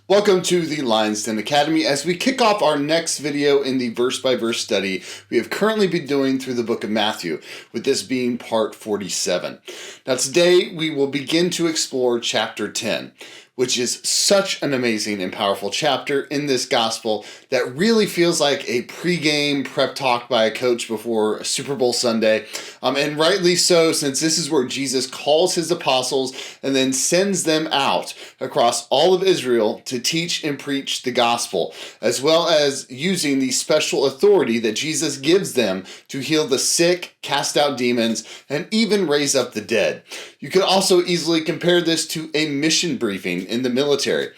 Welcome to the Lion's Den Academy. As we kick off our next video in the verse-by-verse study we have currently been doing through the book of Matthew, with this being part 47. Now today we will begin to explore chapter 10, which is such an amazing and powerful chapter in this gospel that really feels like a pre-game prep talk by a coach before a Super Bowl Sunday. And rightly so, since this is where Jesus calls his apostles and then sends them out across all of Israel to teach and preach the gospel, as well as using the special authority that Jesus gives them to heal the sick, cast out demons, and even raise up the dead. You could also easily compare this to a mission briefing in the military.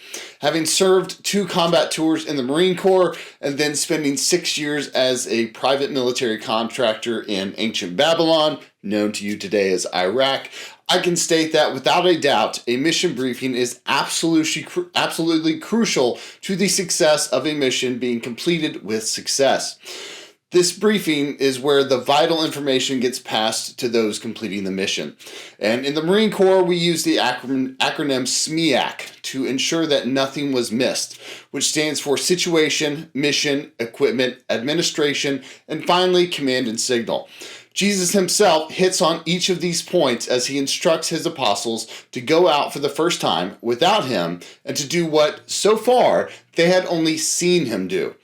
Having served 2 combat tours in the Marine Corps and then spending 6 years as a private military contractor in ancient Babylon, known to you today as Iraq, I can state that without a doubt, a mission briefing is absolutely crucial to the success of a mission being completed with success. This briefing is where the vital information gets passed to those completing the mission. And in the Marine Corps, we use the acronym SMEAC to ensure that nothing was missed, which stands for Situation, Mission, Equipment, Administration, and finally, Command and Signal. Jesus himself hits on each of these points as he instructs his apostles to go out for the first time without him and to do what, so far, they had only seen him do.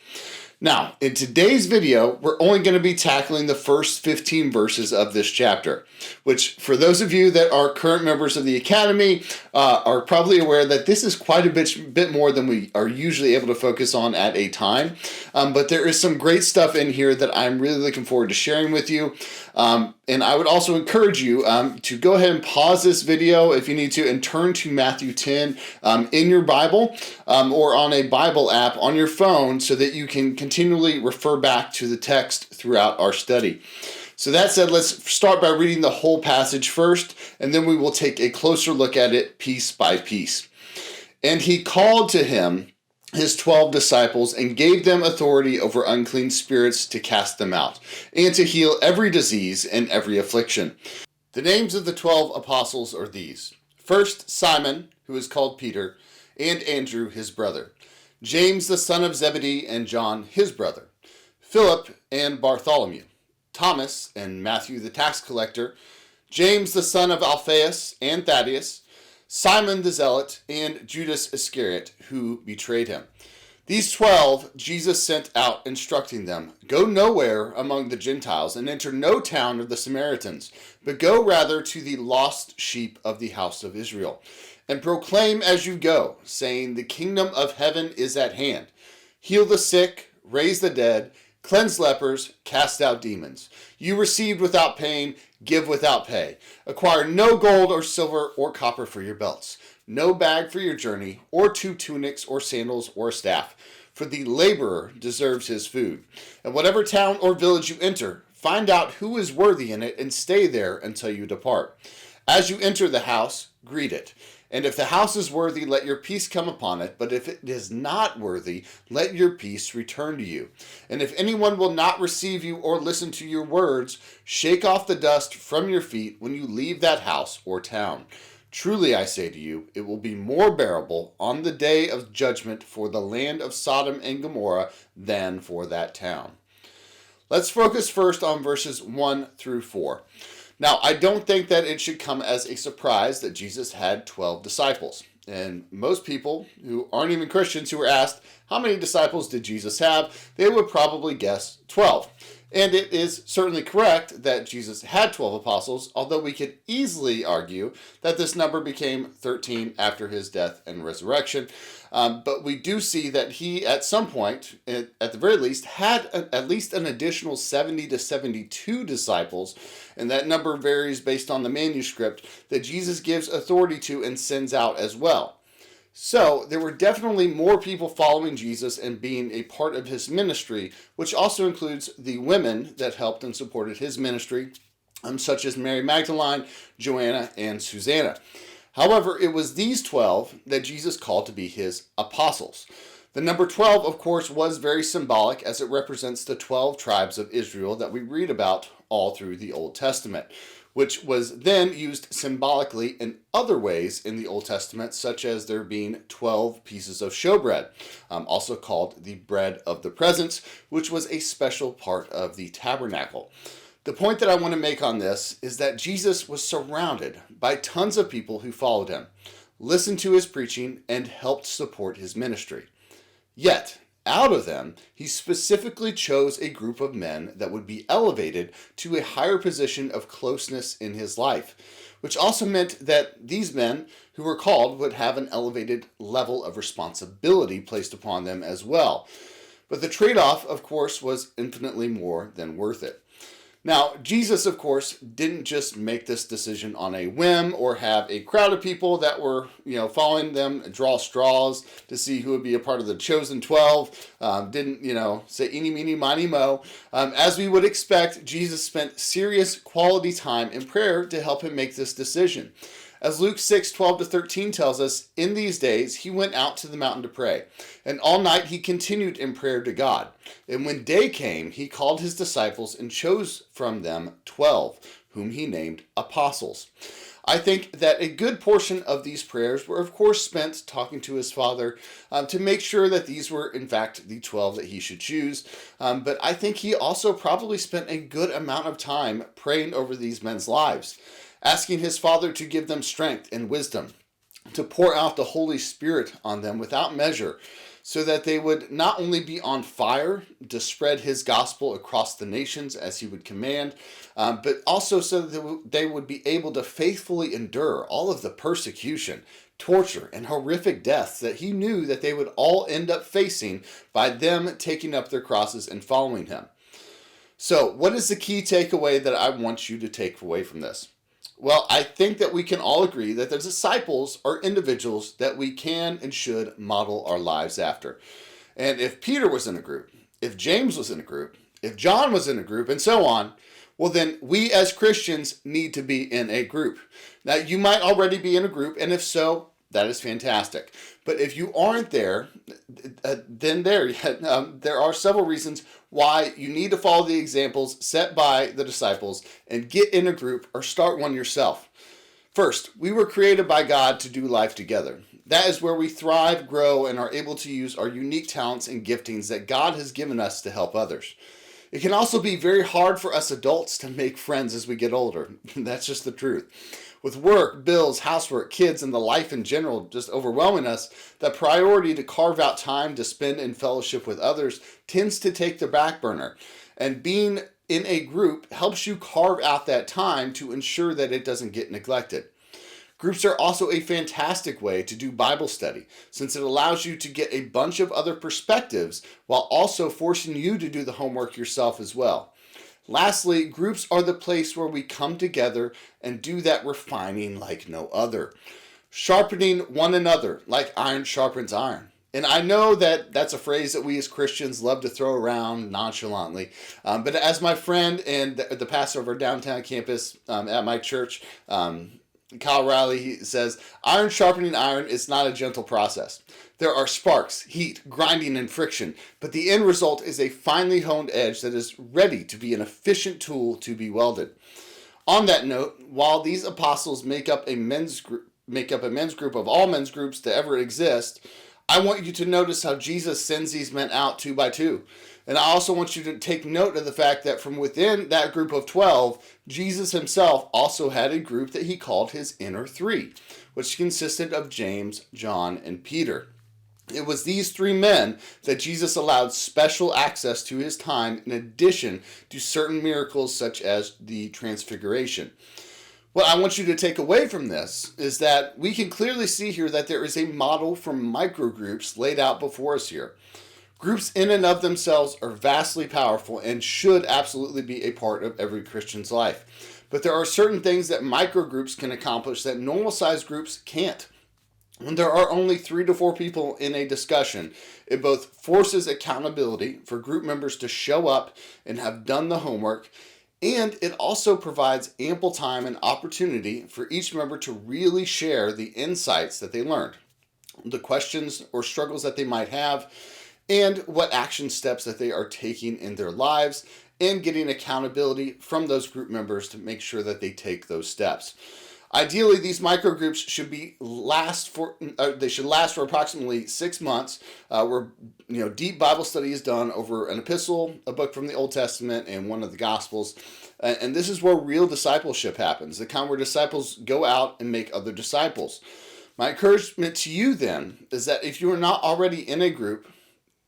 Now, in today's video, we're only going to be tackling the first 15 verses of this chapter, which for those of you that are current members of the Academy are probably aware that this is quite a bit more than we are usually able to focus on at a time. But there is some great stuff in here that I'm really looking forward to sharing with you. And I would also encourage you to go ahead and pause this video if you need to and turn to Matthew 10 in your Bible or on a Bible app on your phone so that you can continually refer back to the text throughout our study. So that said, let's start by reading the whole passage first, and then we will take a closer look at it piece by piece. And he called to him his 12 disciples and gave them authority over unclean spirits to cast them out and to heal every disease and every affliction. The names of the 12 apostles are these. First, Simon, who is called Peter, and Andrew, his brother. James, the son of Zebedee, and John, his brother. Philip and Bartholomew. Thomas and Matthew, the tax collector. James, the son of Alphaeus and Thaddeus. Simon the Zealot, and Judas Iscariot, who betrayed him. These 12 Jesus sent out, instructing them, "Go nowhere among the Gentiles, and enter no town of the Samaritans, but go rather to the lost sheep of the house of Israel, and proclaim as you go, saying, the kingdom of heaven is at hand. Heal the sick, raise the dead, cleanse lepers, cast out demons. You received without paying, give without pay. Acquire no gold or silver or copper for your belts, no bag for your journey, or 2 tunics or sandals or a staff, for the laborer deserves his food. And whatever town or village you enter, find out who is worthy in it and stay there until you depart. As you enter the house, greet it. And if the house is worthy, let your peace come upon it. But if it is not worthy, let your peace return to you. And if anyone will not receive you or listen to your words, shake off the dust from your feet when you leave that house or town. Truly, I say to you, it will be more bearable on the day of judgment for the land of Sodom and Gomorrah than for that town." Let's focus first on verses 1 through 4. Now, I don't think that it should come as a surprise that Jesus had 12 disciples. And most people who aren't even Christians who were asked, how many disciples did Jesus have? They would probably guess 12. And it is certainly correct that Jesus had 12 apostles, although we could easily argue that this number became 13 after his death and resurrection. But we do see that he, at some point, at the very least, had at least an additional 70 to 72 disciples, and that number varies based on the manuscript that Jesus gives authority to and sends out as well. So there were definitely more people following Jesus and being a part of his ministry, which also includes the women that helped and supported his ministry, such as Mary Magdalene, Joanna, and Susanna. However, it was these 12 that Jesus called to be his apostles. The number 12, of course, was very symbolic as it represents the 12 tribes of Israel that we read about all through the Old Testament. which was then used symbolically in other ways in the Old Testament, such as there being 12 pieces of showbread, also called the bread of the presence, which was a special part of the tabernacle. The point that I want to make on this is that Jesus was surrounded by tons of people who followed him, listened to his preaching, and helped support his ministry. Yet, out of them, he specifically chose a group of men that would be elevated to a higher position of closeness in his life, which also meant that these men who were called would have an elevated level of responsibility placed upon them as well. But the trade-off, of course, was infinitely more than worth it. Now, Jesus, of course, didn't just make this decision on a whim or have a crowd of people that were, following them draw straws to see who would be a part of the chosen 12. Didn't, say eeny, meeny, miny, mo. As we would expect, Jesus spent serious quality time in prayer to help him make this decision. As Luke 6:12-13 tells us, in these days he went out to the mountain to pray, and all night he continued in prayer to God. And when day came, he called his disciples and chose from them 12, whom he named apostles. I think that a good portion of these prayers were, of course, spent talking to his Father to make sure that these were, in fact, the 12 that he should choose. But I think he also probably spent a good amount of time praying over these men's lives, asking his Father to give them strength and wisdom, to pour out the Holy Spirit on them without measure, so that they would not only be on fire to spread his gospel across the nations as he would command, but also so that they would be able to faithfully endure all of the persecution, torture, and horrific deaths that he knew that they would all end up facing by them taking up their crosses and following him. So, what is the key takeaway that I want you to take away from this? Well, I think that we can all agree that the disciples are individuals that we can and should model our lives after. And if Peter was in a group, if James was in a group, if John was in a group, and so on, well, then we as Christians need to be in a group. Now, you might already be in a group, and if so, that is fantastic. But if you aren't there, then there are several reasons why you need to follow the examples set by the disciples and get in a group or start one yourself. First, we were created by God to do life together. That is where we thrive, grow, and are able to use our unique talents and giftings that God has given us to help others. It can also be very hard for us adults to make friends as we get older. That's just the truth. With work, bills, housework, kids, and the life in general just overwhelming us, the priority to carve out time to spend in fellowship with others tends to take the back burner. And being in a group helps you carve out that time to ensure that it doesn't get neglected. Groups are also a fantastic way to do Bible study, since it allows you to get a bunch of other perspectives while also forcing you to do the homework yourself as well. Lastly, groups are the place where we come together and do that refining like no other, sharpening one another like iron sharpens iron. And I know that that's a phrase that we as Christians love to throw around nonchalantly, but as my friend and the pastor of our downtown campus at my church, Kyle Riley, he says, iron sharpening iron is not a gentle process. There are sparks, heat, grinding, and friction, but the end result is a finely honed edge that is ready to be an efficient tool to be welded. On that note, while these apostles make up a men's group of all men's groups to ever exist, I want you to notice how Jesus sends these men out 2 by 2. And I also want you to take note of the fact that from within that group of 12, Jesus himself also had a group that he called his inner three, which consisted of James, John, and Peter. It was these 3 men that Jesus allowed special access to his time in addition to certain miracles such as the transfiguration. What I want you to take away from this is that we can clearly see here that there is a model for microgroups laid out before us here. Groups in and of themselves are vastly powerful and should absolutely be a part of every Christian's life. But there are certain things that microgroups can accomplish that normal-sized groups can't. When there are only 3 to 4 people in a discussion, it both forces accountability for group members to show up and have done the homework, and it also provides ample time and opportunity for each member to really share the insights that they learned, the questions or struggles that they might have, and what action steps that they are taking in their lives, and getting accountability from those group members to make sure that they take those steps. Ideally, these microgroups should last for approximately 6 months, where deep Bible study is done over an epistle, a book from the Old Testament, and one of the Gospels. And this is where real discipleship happens, the kind where disciples go out and make other disciples. My encouragement to you then is that if you are not already in a group,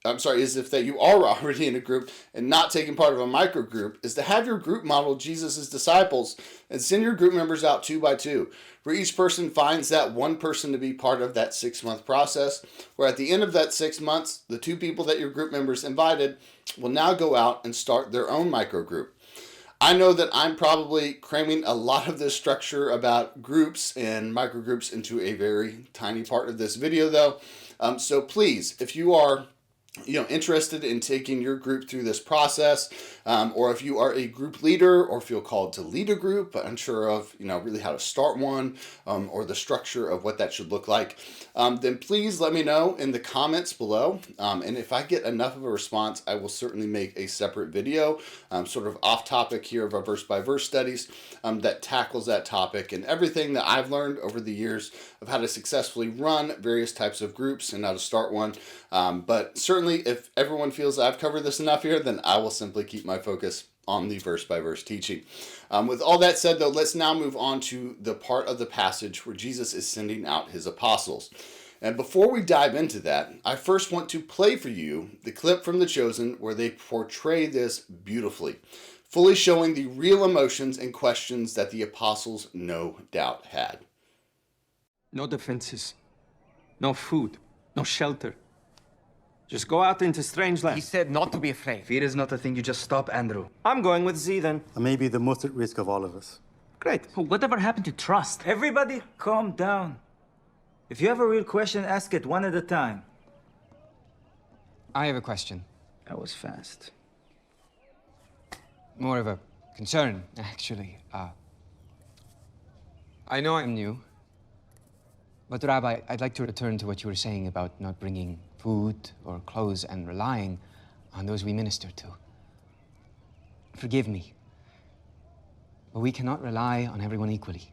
that you are already in a group and not taking part of a microgroup, is to have your group model Jesus' disciples and send your group members out 2 by 2, where each person finds that one person to be part of that 6-month process, where at the end of that 6 months, the 2 people that your group members invited will now go out and start their own microgroup. I know that I'm probably cramming a lot of this structure about groups and microgroups into a very tiny part of this video, though. So please, if you are interested in taking your group through this process, or if you are a group leader or feel called to lead a group but unsure of really how to start one, or the structure of what that should look like, then please let me know in the comments below, and if I get enough of a response, I will certainly make a separate video, sort of off topic here of our verse by verse studies, that tackles that topic and everything that I've learned over the years of how to successfully run various types of groups and how to start one. But certainly if everyone feels I've covered this enough here, then I will simply keep my focus on the verse by verse teaching. With all that said, though, let's now move on to the part of the passage where Jesus is sending out his apostles. And before we dive into that, I first want to play for you the clip from The Chosen where they portray this beautifully, fully showing the real emotions and questions that the apostles no doubt had. No defenses, no food, no shelter. Just go out into strange land. He said not to be afraid. Fear is not a thing you just stop, Andrew. I'm going with Z then. Maybe the most at risk of all of us. Great. Whatever happened to trust? Everybody calm down. If you have a real question, ask it one at a time. I have a question. That was fast. More of a concern, actually. I know I'm new, but Rabbi, I'd like to return to what you were saying about not bringing food or clothes and relying on those we minister to. Forgive me, but we cannot rely on everyone equally.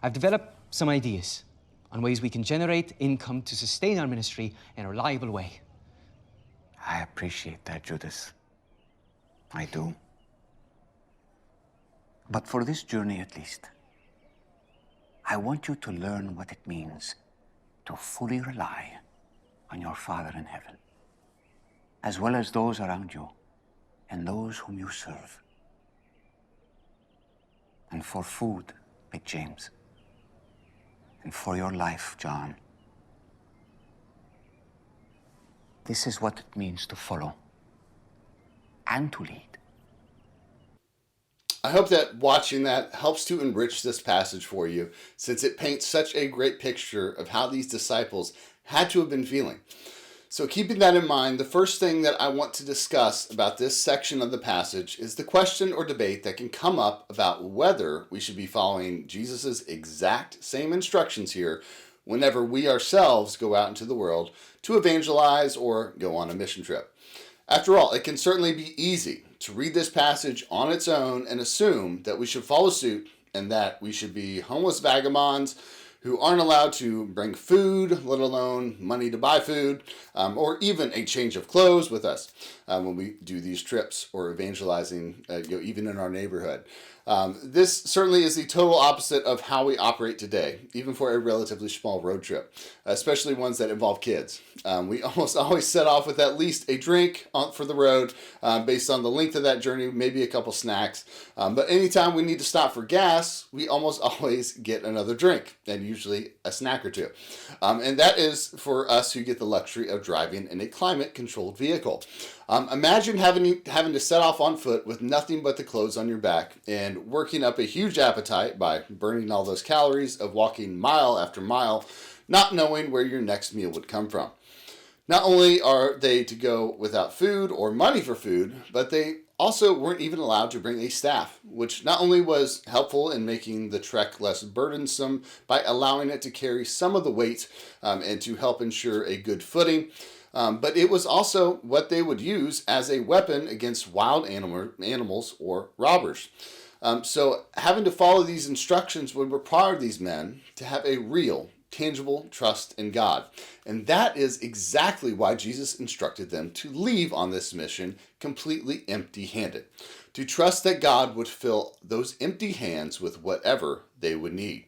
I've developed some ideas on ways we can generate income to sustain our ministry in a reliable way. I appreciate that, Judas. I do. But for this journey at least, I want you to learn what it means to fully rely on your Father in heaven, as well as those around you and those whom you serve. And for food, Big James, and for your life, John, this is what it means to follow and to lead. I hope that watching that helps to enrich this passage for you, since it paints such a great picture of how these disciples had to have been feeling. So keeping that in mind, the first thing that I want to discuss about this section of the passage is the question or debate that can come up about whether we should be following Jesus' exact same instructions here whenever we ourselves go out into the world to evangelize or go on a mission trip. After all, it can certainly be easy to read this passage on its own and assume that we should follow suit and that we should be homeless vagabonds who aren't allowed to bring food, let alone money to buy food, or even a change of clothes with us when we do these trips or evangelizing, even in our neighborhood. This certainly is the total opposite of how we operate today, even for a relatively small road trip, especially ones that involve kids. We almost always set off with at least a drink for the road based on the length of that journey, maybe a couple snacks. But anytime we need to stop for gas, we almost always get another drink, and usually a snack or two. And that is for us who get the luxury of driving in a climate-controlled vehicle. Imagine having to set off on foot with nothing but the clothes on your back and working up a huge appetite by burning all those calories of walking mile after mile, not knowing where your next meal would come from. Not only are they to go without food or money for food, but they also weren't even allowed to bring a staff, which not only was helpful in making the trek less burdensome by allowing it to carry some of the weight and to help ensure a good footing, But it was also what they would use as a weapon against wild animals or robbers. So having to follow these instructions would require these men to have a real, tangible trust in God. And that is exactly why Jesus instructed them to leave on this mission completely empty-handed, to trust that God would fill those empty hands with whatever they would need.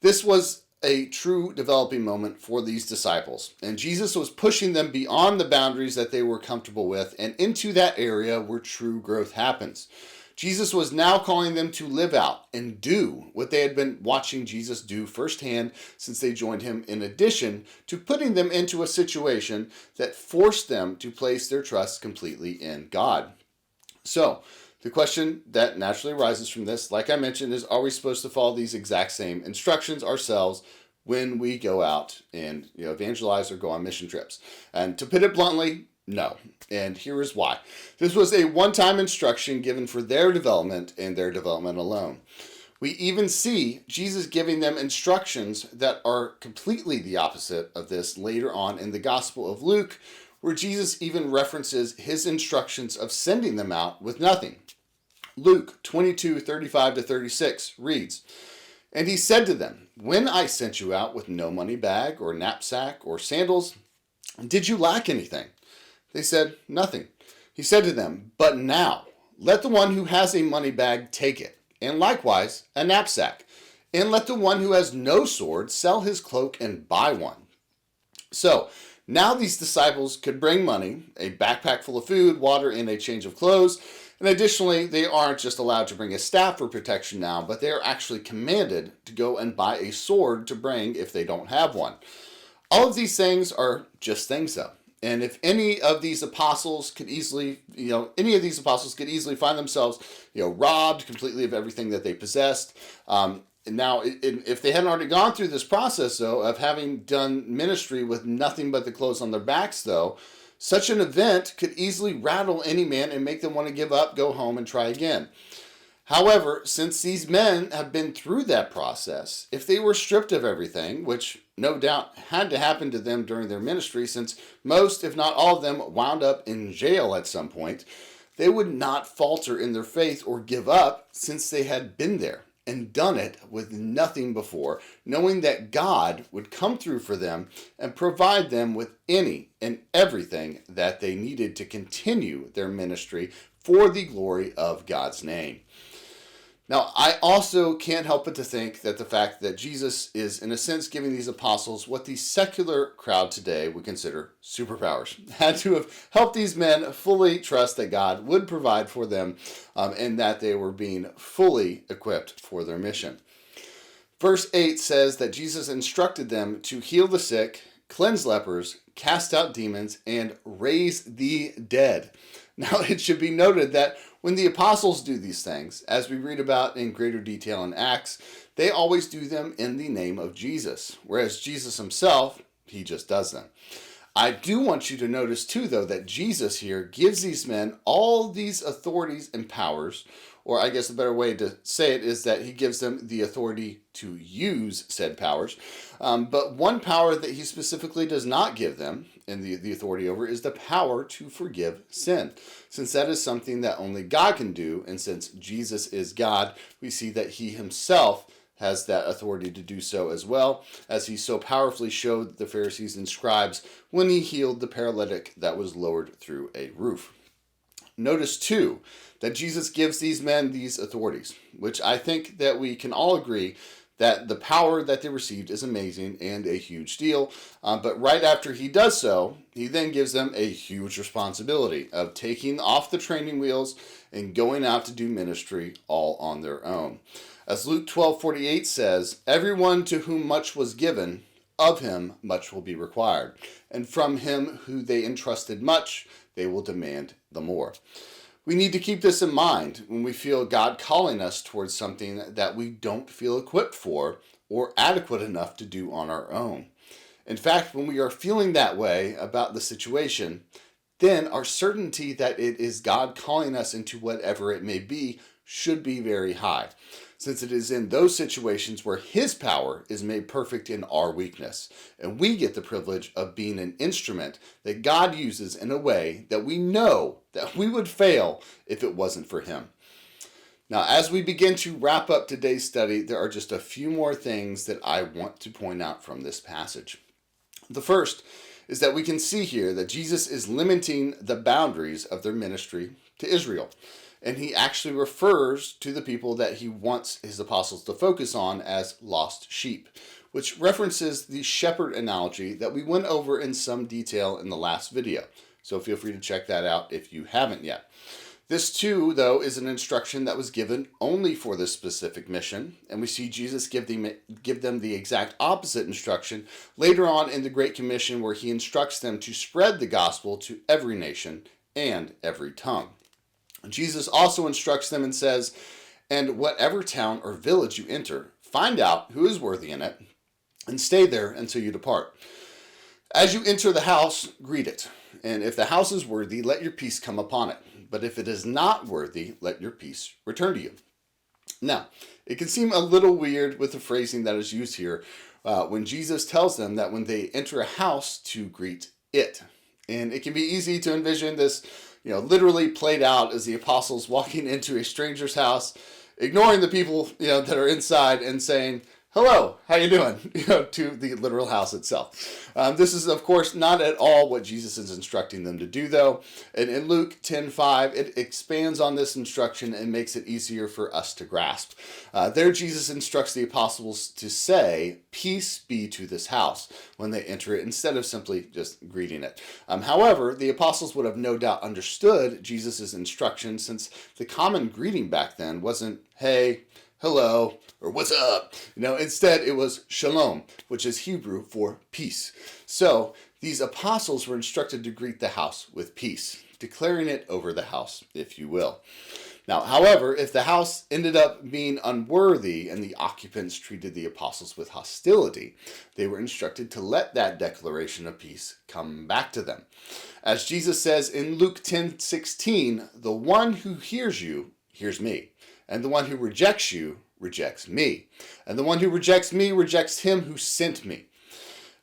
This was a true developing moment for these disciples, and Jesus was pushing them beyond the boundaries that they were comfortable with and into that area where true growth happens. Jesus was now calling them to live out and do what they had been watching Jesus do firsthand since they joined him, in addition to putting them into a situation that forced them to place their trust completely in God. So, the question that naturally arises from this, like I mentioned, is are we supposed to follow these exact same instructions ourselves when we go out and evangelize or go on mission trips? And to put it bluntly, no. And here is why. This was a one-time instruction given for their development and their development alone. We even see Jesus giving them instructions that are completely the opposite of this later on in the Gospel of Luke, where Jesus even references his instructions of sending them out with nothing. Luke 22:35-36 reads, "And he said to them, 'When I sent you out with no money bag or knapsack or sandals, did you lack anything?' They said, 'Nothing.' He said to them, 'But now let the one who has a money bag take it, and likewise a knapsack, and let the one who has no sword sell his cloak and buy one.'" So now these disciples could bring money, a backpack full of food, water, and a change of clothes. And additionally, they aren't just allowed to bring a staff for protection now, but they are actually commanded to go and buy a sword to bring if they don't have one. All of these things are just things, though. And if any of these apostles could easily, find themselves, robbed completely of everything that they possessed. Now, if they hadn't already gone through this process, though, of having done ministry with nothing but the clothes on their backs, though, such an event could easily rattle any man and make them want to give up, go home, and try again. However, since these men have been through that process, if they were stripped of everything, which no doubt had to happen to them during their ministry, since most, if not all of them, wound up in jail at some point, they would not falter in their faith or give up, since they had been there and done it with nothing before, knowing that God would come through for them and provide them with any and everything that they needed to continue their ministry for the glory of God's name. Now, I also can't help but to think that the fact that Jesus is, in a sense, giving these apostles what the secular crowd today would consider superpowers had to have helped these men fully trust that God would provide for them and that they were being fully equipped for their mission. Verse 8 says that Jesus instructed them to heal the sick, cleanse lepers, cast out demons, and raise the dead. Now, it should be noted that when the apostles do these things, as we read about in greater detail in Acts, they always do them in the name of Jesus, whereas Jesus himself, he just does them. I do want you to notice too, though, that Jesus here gives these men all these authorities and powers, or I guess the better way to say it is that he gives them the authority to use said powers. But one power that he specifically does not give them, and the authority over, is the power to forgive sin. Since that is something that only God can do, and since Jesus is God, we see that he himself has that authority to do so as well, as he so powerfully showed the Pharisees and scribes when he healed the paralytic that was lowered through a roof. Notice too that Jesus gives these men these authorities, which I think that we can all agree that the power that they received is amazing and a huge deal. But right after he does so, he then gives them a huge responsibility of taking off the training wheels and going out to do ministry all on their own. As Luke 12:48 says, "Everyone to whom much was given, of him much will be required. And from him who they entrusted much, they will demand the more." We need to keep this in mind when we feel God calling us towards something that we don't feel equipped for or adequate enough to do on our own. In fact, when we are feeling that way about the situation, then our certainty that it is God calling us into whatever it may be should be very high. since it is in those situations where his power is made perfect in our weakness, and we get the privilege of being an instrument that God uses in a way that we know that we would fail if it wasn't for him. Now, as we begin to wrap up today's study, there are just a few more things that I want to point out from this passage. The first is that we can see here that Jesus is limiting the boundaries of their ministry to Israel. And he actually refers to the people that he wants his apostles to focus on as lost sheep, which references the shepherd analogy that we went over in some detail in the last video. So feel free to check that out if you haven't yet. This too, though, is an instruction that was given only for this specific mission, and we see Jesus give them the exact opposite instruction later on in the Great Commission, where he instructs them to spread the gospel to every nation and every tongue. Jesus also instructs them and says, "And whatever town or village you enter, find out who is worthy in it, and stay there until you depart. As you enter the house, greet it. And if the house is worthy, let your peace come upon it. But if it is not worthy, let your peace return to you." Now, it can seem a little weird with the phrasing that is used here when Jesus tells them that when they enter a house to greet it. And it can be easy to envision this, literally played out as the apostles walking into a stranger's house, ignoring the people, that are inside and saying, "Hello, how you doing?" To the literal house itself. This is, of course, not at all what Jesus is instructing them to do, though. And in Luke 10:5, it expands on this instruction and makes it easier for us to grasp. There, Jesus instructs the apostles to say, "Peace be to this house," when they enter it, instead of simply just greeting it. However, the apostles would have no doubt understood Jesus' instruction, since the common greeting back then wasn't, "Hey, hello," or "What's up?" Instead it was shalom, which is Hebrew for peace. So these apostles were instructed to greet the house with peace, declaring it over the house, if you will. Now, however, if the house ended up being unworthy and the occupants treated the apostles with hostility, they were instructed to let that declaration of peace come back to them. As Jesus says in Luke 10:16, "The one who hears you hears me, and the one who rejects you rejects me, and the one who rejects me rejects him who sent me."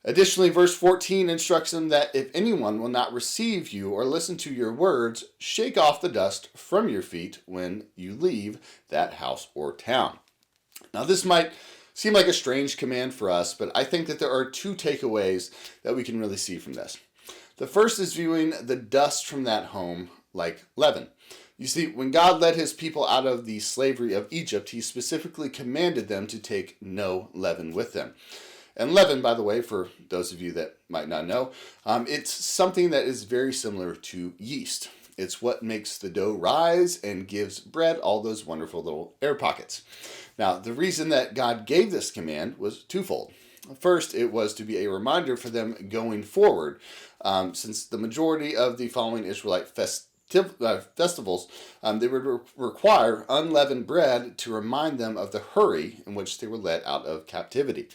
Additionally, verse 14 instructs them that if anyone will not receive you or listen to your words, shake off the dust from your feet when you leave that house or town. Now, this might seem like a strange command for us, but I think that there are two takeaways that we can really see from this. The first is viewing the dust from that home like leaven. You see, when God led his people out of the slavery of Egypt, he specifically commanded them to take no leaven with them. And leaven, by the way, for those of you that might not know, it's something that is very similar to yeast. It's what makes the dough rise and gives bread all those wonderful little air pockets. Now, the reason that God gave this command was twofold. First, it was to be a reminder for them going forward, since the majority of the following Israelite festivals, they would require unleavened bread to remind them of the hurry in which they were led out of captivity.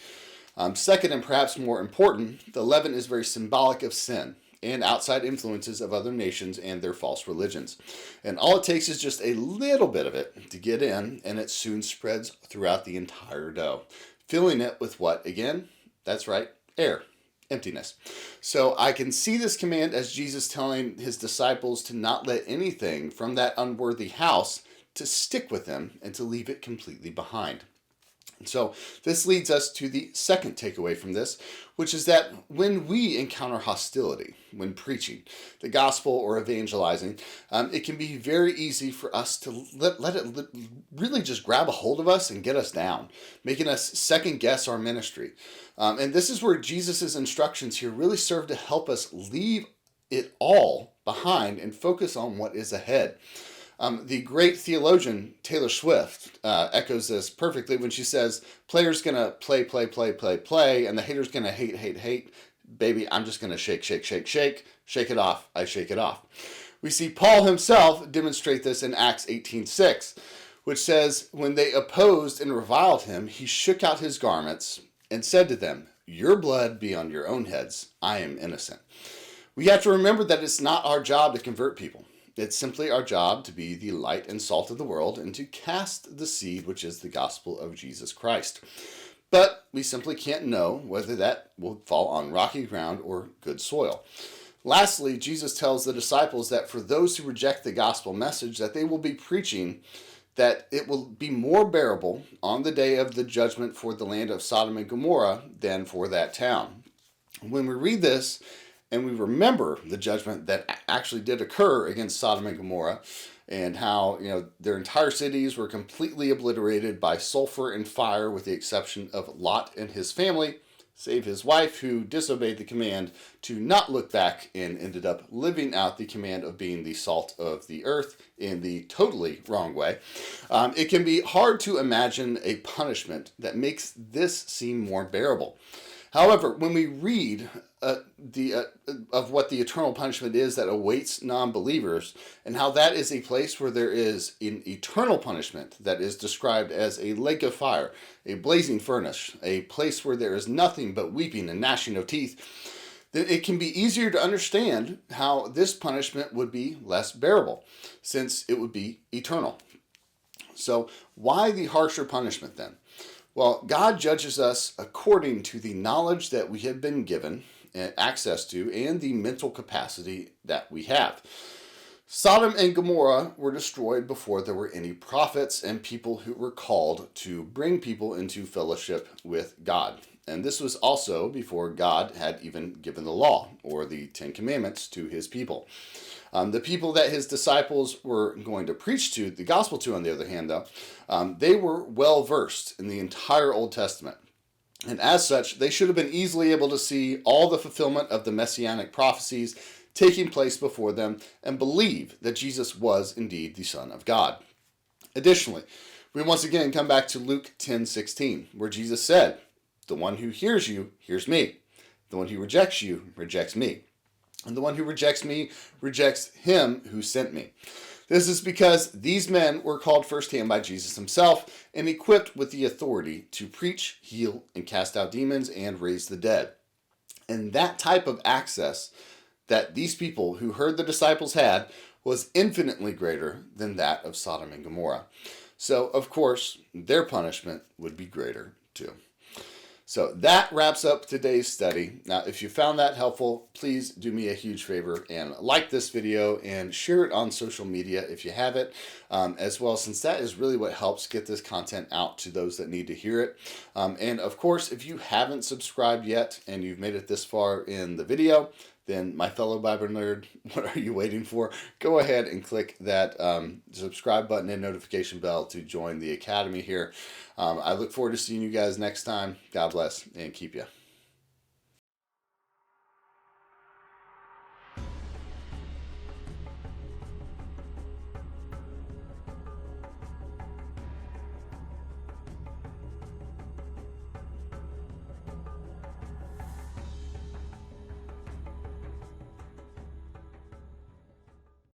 Second, and perhaps more important, the leaven is very symbolic of sin and outside influences of other nations and their false religions. And all it takes is just a little bit of it to get in, and it soon spreads throughout the entire dough, filling it with what, again? That's right, air. Emptiness. So I can see this command as Jesus telling his disciples to not let anything from that unworthy house to stick with them and to leave it completely behind. And so this leads us to the second takeaway from this, which is that when we encounter hostility, when preaching the gospel or evangelizing, it can be very easy for us to let it really just grab a hold of us and get us down, making us second guess our ministry. And this is where Jesus' instructions here really serve to help us leave it all behind and focus on what is ahead. The great theologian Taylor Swift echoes this perfectly when she says, "Player's gonna play, and the hater's gonna hate. Baby, I'm just gonna shake it off. I shake it off." We see Paul himself demonstrate this in Acts 18:6, which says, "When they opposed and reviled him, he shook out his garments and said to them, 'Your blood be on your own heads. I am innocent.'" We have to remember that it's not our job to convert people. It's simply our job to be the light and salt of the world and to cast the seed, which is the gospel of Jesus Christ. But we simply can't know whether that will fall on rocky ground or good soil. Lastly, Jesus tells the disciples that for those who reject the gospel message that they will be preaching, that it will be more bearable on the day of the judgment for the land of Sodom and Gomorrah than for that town. When we read this and we remember the judgment that actually did occur against Sodom and Gomorrah, and how their entire cities were completely obliterated by sulfur and fire, with the exception of Lot and his family, save his wife, who disobeyed the command to not look back and ended up living out the command of being the salt of the earth in the totally wrong way. It can be hard to imagine a punishment that makes this seem more bearable. However, when we read of what the eternal punishment is that awaits non-believers, and how that is a place where there is an eternal punishment that is described as a lake of fire, a blazing furnace, a place where there is nothing but weeping and gnashing of teeth, then it can be easier to understand how this punishment would be less bearable, since it would be eternal. So why the harsher punishment then? Well, God judges us according to the knowledge that we have been given access to and the mental capacity that we have. Sodom and Gomorrah were destroyed before there were any prophets and people who were called to bring people into fellowship with God. And this was also before God had even given the law or the Ten Commandments to his people. The people that his disciples were going to preach to, the gospel to, on the other hand, though, they were well versed in the entire Old Testament. And as such, they should have been easily able to see all the fulfillment of the messianic prophecies taking place before them and believe that Jesus was indeed the Son of God. Additionally, we once again come back to Luke 10:16, where Jesus said, "The one who hears you hears me. The one who rejects you rejects me. And the one who rejects me rejects him who sent me." This is because these men were called firsthand by Jesus himself and equipped with the authority to preach, heal, and cast out demons and raise the dead. And that type of access that these people who heard the disciples had was infinitely greater than that of Sodom and Gomorrah. So, of course, their punishment would be greater too. So that wraps up today's study. Now, if you found that helpful, please do me a huge favor and like this video and share it on social media if you have it as well, since that is really what helps get this content out to those that need to hear it. And of course, if you haven't subscribed yet and you've made it this far in the video, then my fellow Bible nerd, what are you waiting for? Go ahead and click that subscribe button and notification bell to join the Academy here. I look forward to seeing you guys next time. God bless and keep you.